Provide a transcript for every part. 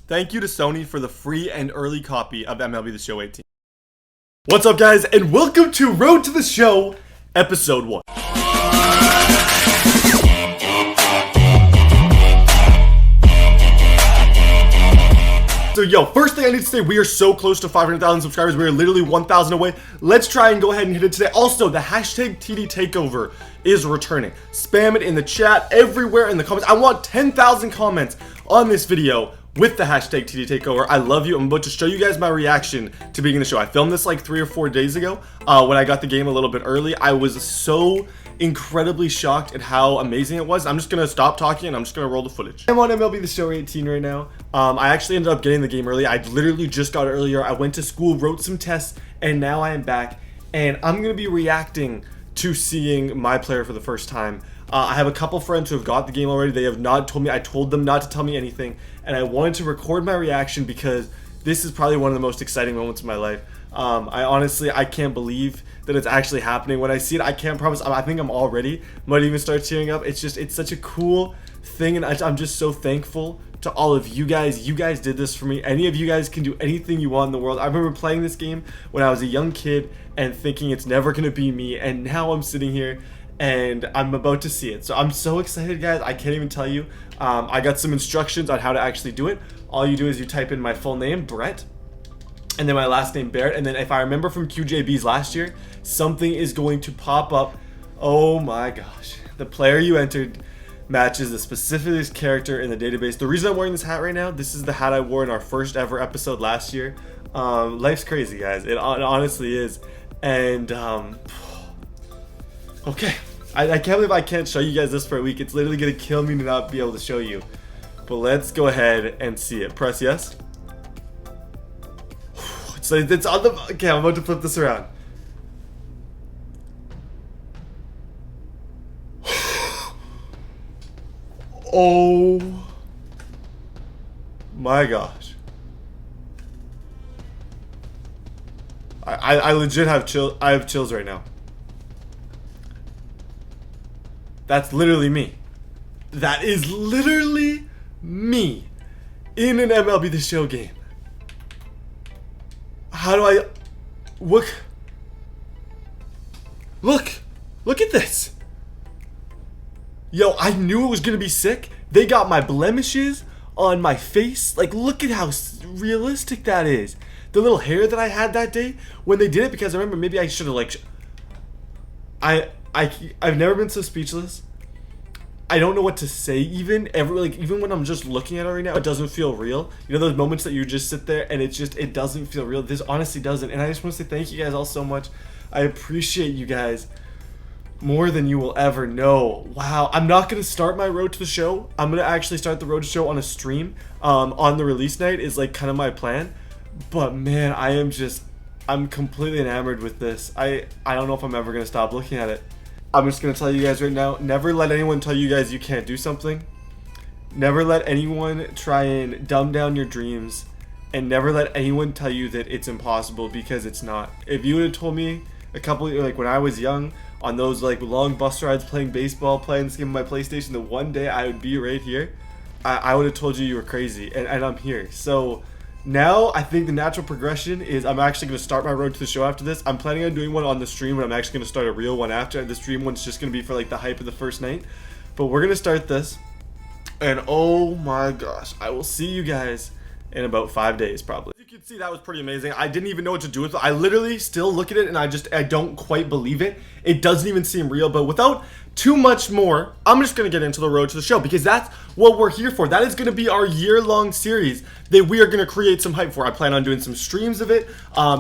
Thank you to Sony for the free and early copy of MLB The Show 18. What's up, guys, and welcome to Road to the Show, Episode 1. So, yo, first thing I need to say, we are so close to 500,000 subscribers. We are literally 1,000 away. Let's try and go ahead and hit it today. Also, the hashtag TD Takeover is returning. Spam it in the chat, everywhere in the comments. I want 10,000 comments on this video with the hashtag TD Takeover. I love you. I'm about to show you guys my reaction to being in the show. I filmed this like 3 or 4 days ago when I got the game a little bit early. I was so incredibly shocked at how amazing it was. I'm just gonna stop talking and I'm just gonna roll the footage. I'm on MLB The Show 18 right now. I actually ended up getting the game early. I literally just got it earlier. I went to school, wrote some tests, and now I am back. And I'm gonna be reacting to seeing my player for the first time. I have a couple friends who have got the game already. They have not told me. I told them not to tell me anything, and I wanted to record my reaction because this is probably one of the most exciting moments of my life. I can't believe that it's actually happening. When I see it, I can't promise. I think I'm already might even start tearing up. It's such a cool thing, and I'm just so thankful to all of you guys. You guys did this for me. Any of you guys can do anything you want in the world. I remember playing this game when I was a young kid and thinking it's never gonna be me, and now I'm sitting here and I'm about to see it. So I'm so excited, guys. I can't even tell you. I got some instructions on how to actually do it. All you do is you type in my full name, Brett, and then my last name, Barrett, and then if I remember from QJB's last year, something is going to pop up. Oh my gosh. The player you entered matches the specific character in the database. The reason I'm wearing this hat right now, this is the hat I wore in our first ever episode last year. Life's crazy, guys. It honestly is. And okay, I can't believe I can't show you guys this for a week. It's literally gonna kill me to not be able to show you. But let's go ahead and see it. Press yes. So it's on the, okay, I'm about to flip this around. Oh my gosh. I legit have I have chills right now. That's literally me. That is literally me in an MLB The Show game. How do I look at this. Yo, I knew it was gonna be sick. They got my blemishes on my face. Like, look at how realistic that is. The little hair that I had that day when they did it, because I remember maybe I should have like I've never been so speechless. I don't know what to say even. Even when I'm just looking at it right now, it doesn't feel real. You know those moments that you just sit there and it doesn't feel real? This honestly doesn't. And I just want to say thank you guys all so much. I appreciate you guys more than you will ever know. Wow. I'm not going to start my Road to the Show. I'm going to actually start the Road to the Show on a stream on the release night is like kind of my plan. But man, I'm completely enamored with this. I don't know if I'm ever going to stop looking at it. I'm just going to tell you guys right now, never let anyone tell you guys you can't do something. Never let anyone try and dumb down your dreams. And never let anyone tell you that it's impossible, because it's not. If you would have told me a couple, like when I was young, on those like long bus rides playing baseball, playing this game on my PlayStation, that one day I would be right here, I would have told you were crazy. And I'm here. So now I think the natural progression is I'm actually going to start my Road to the Show after this. I'm planning on doing one on the stream, and I'm actually going to start a real one after. The stream one's just going to be for like the hype of the first night. But we're going to start this. And oh my gosh, I will see you guys in about 5 days probably. As you can see, that was pretty amazing. I didn't even know what to do with it. I literally still look at it and I don't quite believe it. It doesn't even seem real. But without too much more, I'm just going to get into the Road to the Show, because that's what we're here for. That is going to be our year-long series that we are going to create some hype for. I plan on doing some streams of it.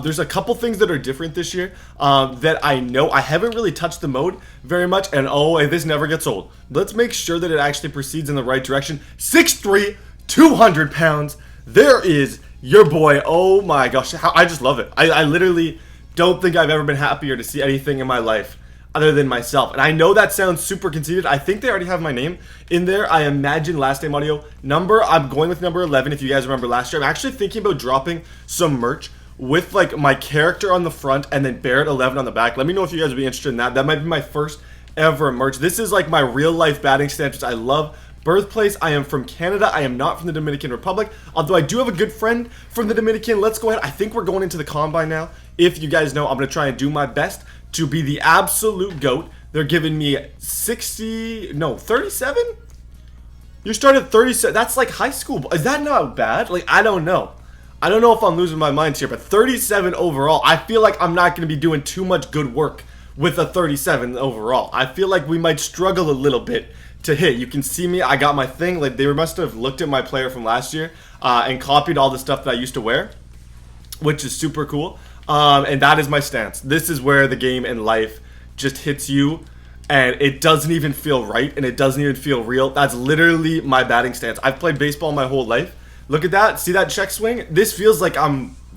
There's a couple things that are different this year that I know. I haven't really touched the mode very much, and this never gets old. Let's make sure that it actually proceeds in the right direction. 6'3", 200 pounds. There is your boy. Oh my gosh, I just love it. I literally don't think I've ever been happier to see anything in my life other than myself. And I know that sounds super conceited. I think they already have my name in there. I imagine last name audio number. I'm going with number 11. If you guys remember last year, I'm actually thinking about dropping some merch with like my character on the front and then Barrett 11 on the back. Let me know if you guys would be interested in that. That might be my first ever merch. This is like my real life batting stance, which I love. Birthplace, I am from Canada. I am not from the Dominican Republic, although I do have a good friend from the Dominican. Let's go ahead. I think we're going into the combine now. If you guys know, I'm going to try and do my best to be the absolute GOAT. They're giving me 37? You started 37. That's like high school. Is that not bad? Like, I don't know. I don't know if I'm losing my mind here, but 37 overall. I feel like I'm not going to be doing too much good work with a 37 overall. I feel like we might struggle a little bit to hit. You can see me. I got my thing. Like, they must have looked at my player from last year and copied all the stuff that I used to wear, which is super cool. And that is my stance. This is where the game and life just hits you, and it doesn't even feel right, and it doesn't even feel real. That's literally my batting stance. I've played baseball my whole life. Look at that. See that check swing? This feels like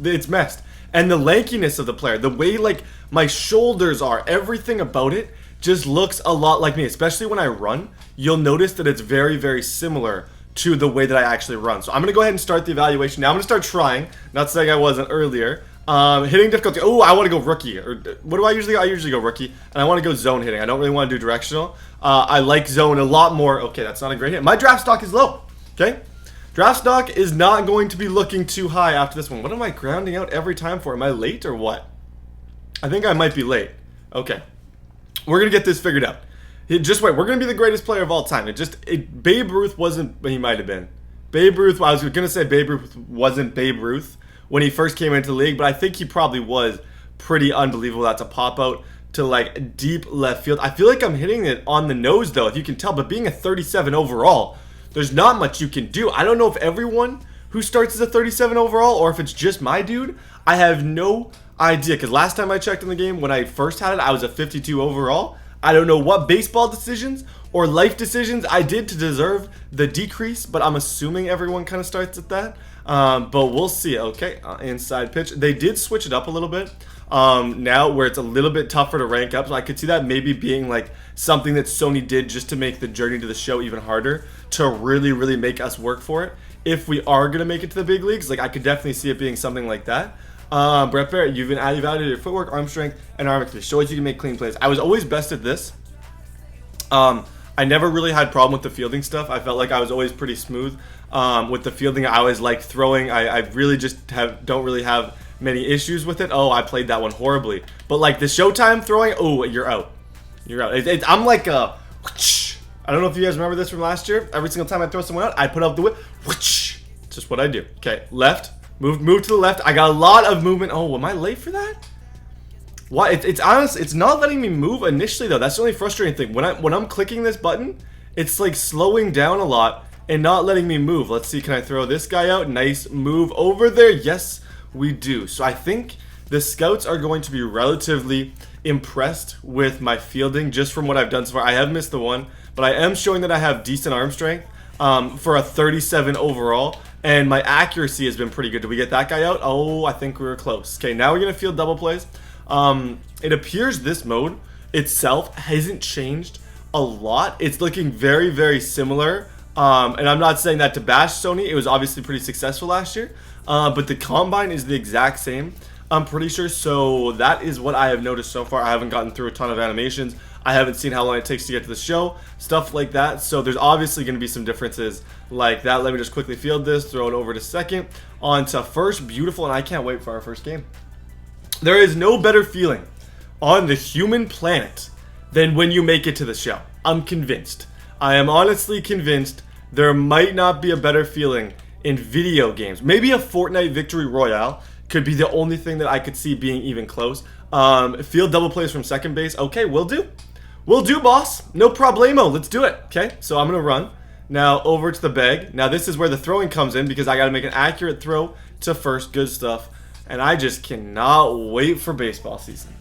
it's messed. And the lankiness of the player, the way like my shoulders are, everything about it just looks a lot like me. Especially when I run, you'll notice that it's very, very similar to the way that I actually run. So I'm going to go ahead and start the evaluation. Now I'm going to start trying. Not saying I wasn't earlier. Hitting difficulty. Oh, I want to go rookie. Or what do I usually go? I usually go rookie. And I want to go zone hitting. I don't really want to do directional. I like zone a lot more. Okay, that's not a great hit. My draft stock is low. Okay? Draft stock is not going to be looking too high after this one. What am I grounding out every time for? Am I late or what? I think I might be late. Okay. We're going to get this figured out. Just wait. We're going to be the greatest player of all time. Babe Ruth wasn't, he might have been. Babe Ruth, I was going to say Babe Ruth wasn't Babe Ruth when he first came into the league, but I think he probably was pretty unbelievable. That's a pop out to like deep left field. I feel like I'm hitting it on the nose though, if you can tell, but being a 37 overall, there's not much you can do. I don't know if everyone who starts as a 37 overall or if it's just my dude. I have no idea, because last time I checked in the game, when I first had it, I was a 52 overall. I don't know what baseball decisions or life decisions I did to deserve the decrease, but I'm assuming everyone kind of starts at that. But we'll see. Okay, inside pitch. They did switch it up a little bit now where it's a little bit tougher to rank up. So I could see that maybe being like something that Sony did just to make the journey to the show even harder, to really, really make us work for it. If we are going to make it to the big leagues, like I could definitely see it being something like that. Brett Barrett, you've been evaluated your footwork, arm strength, and arm extension. Shows you can make clean plays. I was always best at this. I never really had problem with the fielding stuff. I felt like I was always pretty smooth with the fielding. I always like throwing. I really just don't really have many issues with it. Oh, I played that one horribly. But like the Showtime throwing, oh, you're out. You're out. I'm like a whoosh. I don't know if you guys remember this from last year. Every single time I throw someone out, I put up the whip. Whoosh. It's just what I do. Okay, left. Move to the left. I got a lot of movement. Oh, am I late for that? What? It's honest. It's not letting me move initially though. That's the only frustrating thing. When I'm clicking this button, it's like slowing down a lot and not letting me move. Let's see. Can I throw this guy out? Nice move over there. Yes, we do. So I think the scouts are going to be relatively impressed with my fielding just from what I've done so far. I have missed the one, but I am showing that I have decent arm strength for a 37 overall. And my accuracy has been pretty good. Did we get that guy out? Oh, I think we were close. Okay, now we're going to field double plays. It appears this mode itself hasn't changed a lot. It's looking very, very similar. And I'm not saying that to bash Sony. It was obviously pretty successful last year. But the combine is the exact same, I'm pretty sure. So that is what I have noticed so far. I haven't gotten through a ton of animations. I haven't seen how long it takes to get to the show, stuff like that. So there's obviously going to be some differences like that. Let me just quickly field this, throw it over to second, on to first. Beautiful, and I can't wait for our first game. There is no better feeling on the human planet than when you make it to the show. I'm convinced. I am honestly convinced there might not be a better feeling in video games. Maybe a Fortnite Victory Royale could be the only thing that I could see being even close. Field double plays from second base. Okay, will do. Will do, boss. No problemo. Let's do it. Okay, so I'm going to run. Now over to the bag. Now this is where the throwing comes in because I got to make an accurate throw to first. Good stuff. And I just cannot wait for baseball season.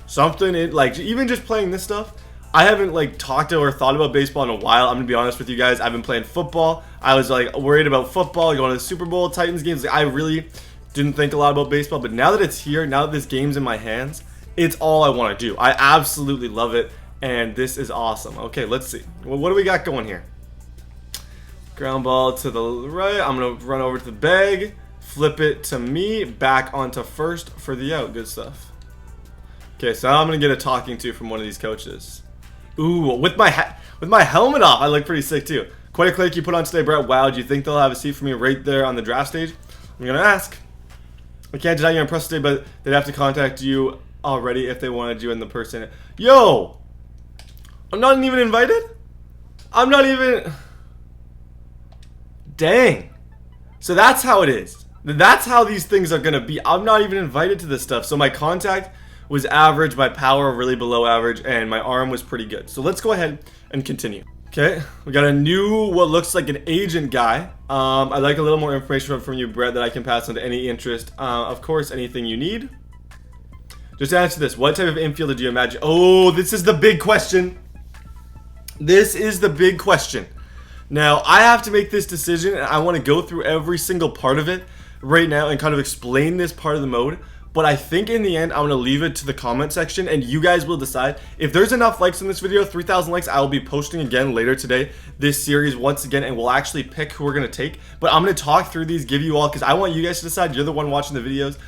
Something, like, even just playing this stuff, I haven't, like, talked or thought about baseball in a while. I'm going to be honest with you guys. I've been playing football. I was, like, worried about football, going to the Super Bowl, Titans games. Like, I really didn't think a lot about baseball. But now that it's here, now that this game's in my hands, it's all I want to do. I absolutely love it. And this is awesome. Okay, let's see. Well, what do we got going here? Ground ball to the right. I'm going to run over to the bag. Flip it to me. Back onto first for the out. Good stuff. Okay, so I'm going to get a talking to from one of these coaches. Ooh, with my helmet off, I look pretty sick too. Quite a click you put on today, Brett. Wow, do you think they'll have a seat for me right there on the draft stage? I'm going to ask. I can't deny you're impressed today, but they'd have to contact you already if they wanted you in the person. Yo! I'm not even invited? I'm not even... Dang. So that's how it is. That's how these things are going to be. I'm not even invited to this stuff. So my contact was average, my power really below average, and my arm was pretty good. So let's go ahead and continue. Okay, we got a new, what looks like an agent guy. I'd like a little more information from you, Brett, that I can pass on to any interest. Of course, anything you need. Just answer this. What type of infielder do you imagine? Oh, this is the big question. This is the big question. Now, I have to make this decision, and I want to go through every single part of it right now and kind of explain this part of the mode. But I think in the end, I'm going to leave it to the comment section, and you guys will decide. If there's enough likes in this video, 3,000 likes, I will be posting again later today this series once again, and we'll actually pick who we're going to take. But I'm going to talk through these, give you all, because I want you guys to decide. You're the one watching the videos.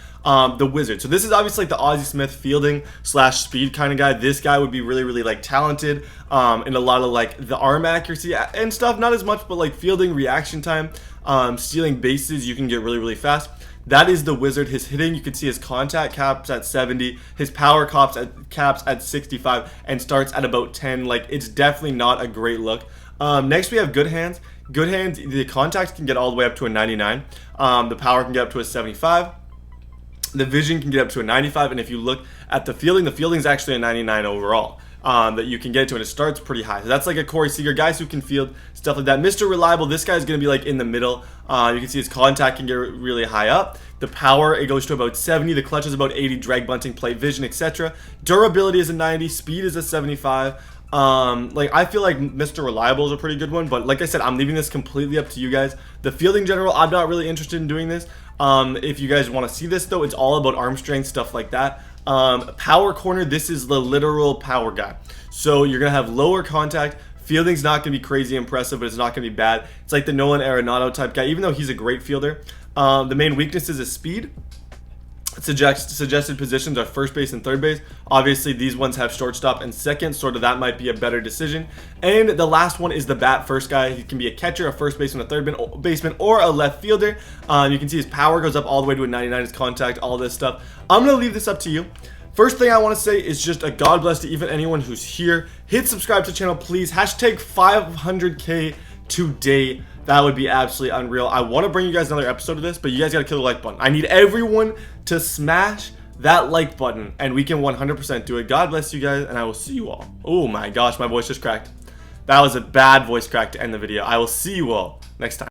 The wizard. So this is obviously like the Ozzie Smith fielding / speed kind of guy. This guy would be really, really like talented in a lot of like the arm accuracy and stuff. Not as much, but like fielding, reaction time, stealing bases, you can get really, really fast. That is the wizard. His hitting, you can see his contact caps at 70, his power caps at 65, and starts at about 10. Like, it's definitely not a great look. Next, we have good hands. Good hands, the contact can get all the way up to a 99. The power can get up to a 75. The vision can get up to a 95. And if you look at the fielding is actually a 99 overall. That you can get to, and it starts pretty high. So that's like a Corey Seager, guys who can field, stuff like that. Mr. Reliable, this guy's going to be like in the middle. You can see his contact can get really high up. The power, it goes to about 70. The clutch is about 80. Drag bunting, plate vision, etc. Durability is a 90. Speed is a 75. Like, I feel like Mr. Reliable is a pretty good one, but like I said, I'm leaving this completely up to you guys. The fielding general, I'm not really interested in doing this. If you guys want to see this though, it's all about arm strength, stuff like that. Power corner, this is the literal power guy. So you're gonna have lower contact. Fielding's not gonna be crazy impressive, but it's not gonna be bad. It's like the Nolan Arenado type guy, even though he's a great fielder. The main weakness is his speed. Suggested positions are first base and third base. Obviously, these ones have shortstop and second, sort of that might be a better decision. And the last one is the bat first guy. He can be a catcher, a first baseman, a third baseman, or a left fielder. You can see his power goes up all the way to a 99, his contact, all this stuff. I'm going to leave this up to you. First thing I want to say is just a God bless to even anyone who's here. Hit subscribe to the channel, please. Hashtag 500K today. That would be absolutely unreal. I want to bring you guys another episode of this, but you guys got to kill the like button. I need everyone to smash that like button, and we can 100% do it. God bless you guys, and I will see you all. Oh my gosh, my voice just cracked. That was a bad voice crack to end the video. I will see you all next time.